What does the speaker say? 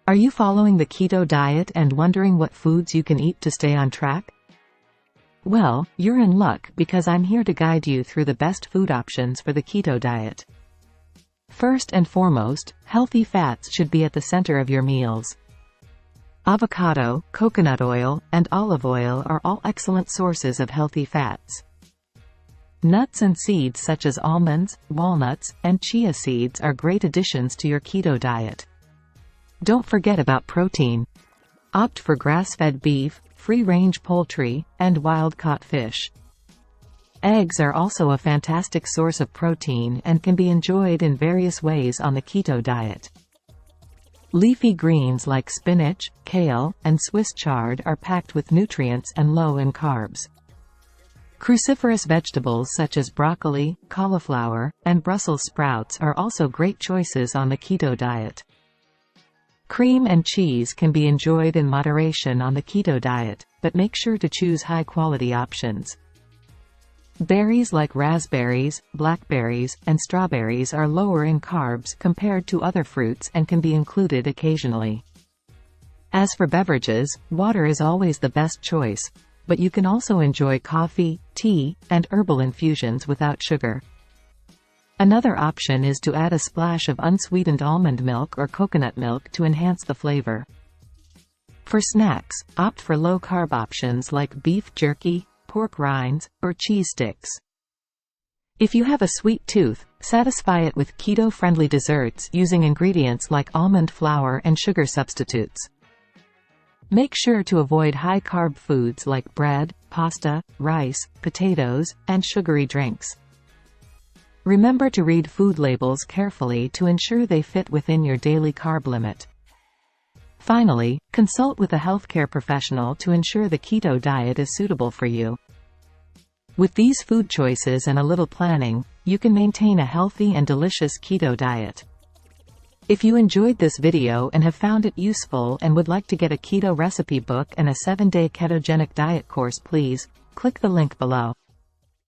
Are you following the keto diet and wondering what foods you can eat to stay on track? Well, you're in luck because I'm here to guide you through the best food options for the keto diet. First and foremost, healthy fats should be at the center of your meals. Avocado, coconut oil, and olive oil are all excellent sources of healthy fats. Nuts and seeds such as almonds, walnuts, and chia seeds are great additions to your keto diet. Don't forget about protein. Opt for grass-fed beef, free-range poultry, and wild-caught fish. Eggs are also a fantastic source of protein and can be enjoyed in various ways on the keto diet. Leafy greens like spinach, kale, and Swiss chard are packed with nutrients and low in carbs. Cruciferous vegetables such as broccoli, cauliflower, and Brussels sprouts are also great choices on the keto diet. Cream and cheese can be enjoyed in moderation on the keto diet, but make sure to choose high-quality options. Berries like raspberries, blackberries, and strawberries are lower in carbs compared to other fruits and can be included occasionally. As for beverages, water is always the best choice, but you can also enjoy coffee, tea, and herbal infusions without sugar. Another option is to add a splash of unsweetened almond milk or coconut milk to enhance the flavor. For snacks, opt for low-carb options like beef jerky, pork rinds, or cheese sticks. If you have a sweet tooth, satisfy it with keto-friendly desserts using ingredients like almond flour and sugar substitutes. Make sure to avoid high-carb foods like bread, pasta, rice, potatoes, and sugary drinks. Remember to read food labels carefully to ensure they fit within your daily carb limit. Finally, consult with a healthcare professional to ensure the keto diet is suitable for you. With these food choices and a little planning, you can maintain a healthy and delicious keto diet. If you enjoyed this video and have found it useful and would like to get a keto recipe book and a 7-day ketogenic diet course, please click the link below.